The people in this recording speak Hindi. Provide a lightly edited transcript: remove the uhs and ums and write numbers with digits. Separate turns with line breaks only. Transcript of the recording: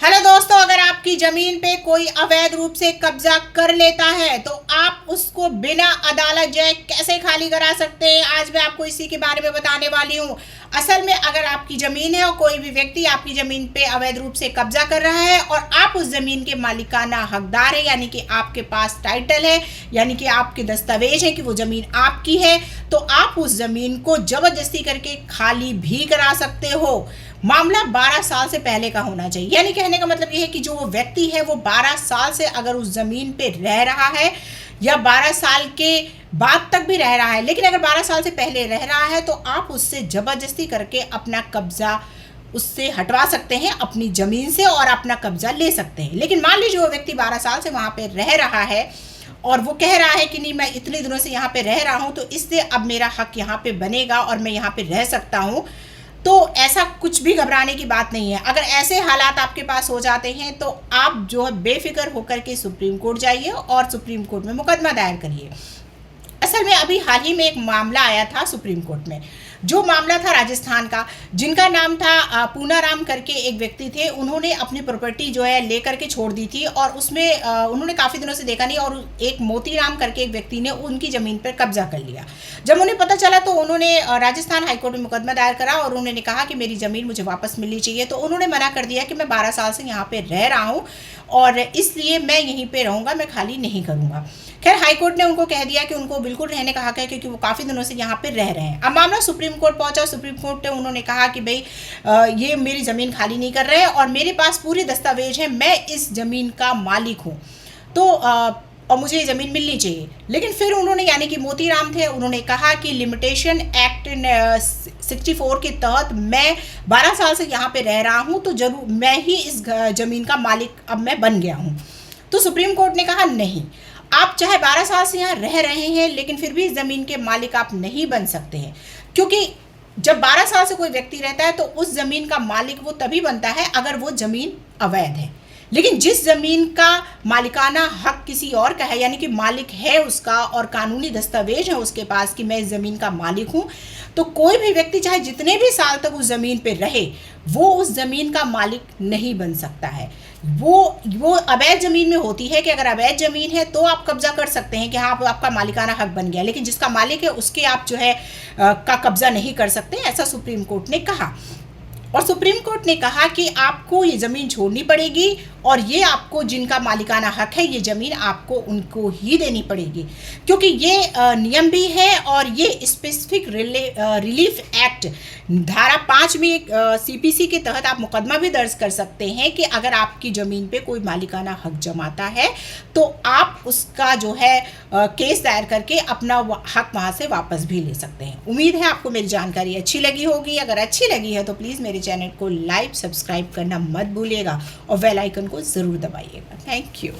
हेलो दोस्तों, अगर आपकी जमीन पे कोई अवैध रूप से कब्जा कर लेता है तो आप उसको बिना अदालत जाए कैसे खाली करा सकते हैं, आज मैं आपको इसी के बारे में बताने वाली हूँ। असल में अगर आपकी जमीन है और कोई भी व्यक्ति आपकी जमीन पे अवैध रूप से कब्जा कर रहा है और आप उस जमीन के मालिकाना हकदार है, यानी कि आपके पास टाइटल है, यानी कि आपके दस्तावेज है कि वो जमीन आपकी है, तो आप उस जमीन को जबरदस्ती करके खाली भी करा सकते हो। मामला 12 साल से पहले का होना चाहिए, यानी कहने का मतलब यह है कि जो वो व्यक्ति है वो 12 साल से अगर उस जमीन पे रह रहा है या 12 साल के बाद तक भी रह रहा है, लेकिन अगर 12 साल से पहले रह रहा है तो आप उससे जबरदस्ती करके अपना कब्जा उससे हटवा सकते हैं अपनी ज़मीन से और अपना कब्जा ले सकते हैं। लेकिन मान लीजिए वो व्यक्ति 12 साल से वहाँ पे रह रहा है और वो कह रहा है कि नहीं, मैं इतने दिनों से यहाँ पे रह रहा हूँ तो इससे अब मेरा हक यहाँ पे बनेगा और मैं यहाँ पे रह सकता हूँ, तो ऐसा कुछ भी घबराने की बात नहीं है। अगर ऐसे हालात आपके पास हो जाते हैं तो आप जो है बेफिक्र होकर के सुप्रीम कोर्ट जाइए और सुप्रीम कोर्ट में मुकदमा दायर करिए। असल में अभी हाल ही में एक मामला आया था सुप्रीम कोर्ट में, जो मामला था राजस्थान का, जिनका नाम था पूनाराम करके एक व्यक्ति थे। उन्होंने अपनी प्रॉपर्टी जो है लेकर के छोड़ दी थी और उसमें उन्होंने काफ़ी दिनों से देखा नहीं और एक मोतीराम करके एक व्यक्ति ने उनकी ज़मीन पर कब्जा कर लिया। जब उन्हें पता चला तो उन्होंने राजस्थान हाईकोर्ट में मुकदमा दायर करा और उन्होंने कहा कि मेरी ज़मीन मुझे वापस मिलनी चाहिए। तो उन्होंने मना कर दिया कि मैं 12 साल से यहाँ पर रह रहा हूँ और इसलिए मैं यहीं पर रहूँगा, मैं खाली नहीं करूँगा। खैर हाईकोर्ट ने उनको कह दिया कि उनको बिल्कुल रहने का हक है क्योंकि वो काफ़ी दिनों से यहाँ पे रह रहे हैं। अब मामला सुप्रीम कोर्ट पहुंचा। सुप्रीम कोर्ट ने उन्होंने कहा कि भाई ये मेरी ज़मीन खाली नहीं कर रहे हैं और मेरे पास पूरे दस्तावेज हैं, मैं इस ज़मीन का मालिक हूँ, तो और मुझे ये ज़मीन मिलनी चाहिए। लेकिन फिर उन्होंने, यानी कि मोतीराम थे, उन्होंने कहा कि लिमिटेशन एक्ट 64 के तहत मैं 12 साल से यहाँ पे रह रहा हूँ तो जरूर मैं ही इस ज़मीन का मालिक अब मैं बन गया हूँ। तो सुप्रीम कोर्ट ने कहा नहीं, आप चाहे 12 साल से यहाँ रह रहे हैं लेकिन फिर भी इस ज़मीन के मालिक आप नहीं बन सकते हैं, क्योंकि जब 12 साल से कोई व्यक्ति रहता है तो उस ज़मीन का मालिक वो तभी बनता है अगर वो ज़मीन अवैध है। लेकिन जिस ज़मीन का मालिकाना हक किसी और का है, यानी कि मालिक है उसका और कानूनी दस्तावेज है उसके पास कि मैं इस ज़मीन का मालिक हूँ, तो कोई भी व्यक्ति चाहे जितने भी साल तक उस ज़मीन पे रहे वो उस ज़मीन का मालिक नहीं बन सकता है। वो अवैध ज़मीन में होती है कि अगर अवैध ज़मीन है तो आप कब्जा कर सकते हैं कि हाँ आपका मालिकाना हक बन गया, लेकिन जिसका मालिक है उसके आप जो है का कब्जा नहीं कर सकते, ऐसा सुप्रीम कोर्ट ने कहा। और सुप्रीम कोर्ट ने कहा कि आपको ये ज़मीन छोड़नी पड़ेगी और ये आपको जिनका मालिकाना हक है ये ज़मीन आपको उनको ही देनी पड़ेगी, क्योंकि ये नियम भी है और ये स्पेसिफिक रिलीफ एक्ट धारा 5 में CPC के तहत आप मुकदमा भी दर्ज कर सकते हैं कि अगर आपकी ज़मीन पे कोई मालिकाना हक जमाता है तो आप उसका जो है केस दायर करके अपना हक वहाँ से वापस भी ले सकते हैं। उम्मीद है आपको मेरी जानकारी अच्छी लगी होगी। अगर अच्छी लगी है तो प्लीज़ मेरे चैनल को लाइक सब्सक्राइब करना मत भूलिएगा और बेल आइकन को ज़रूर दबाइएगा। Thank you.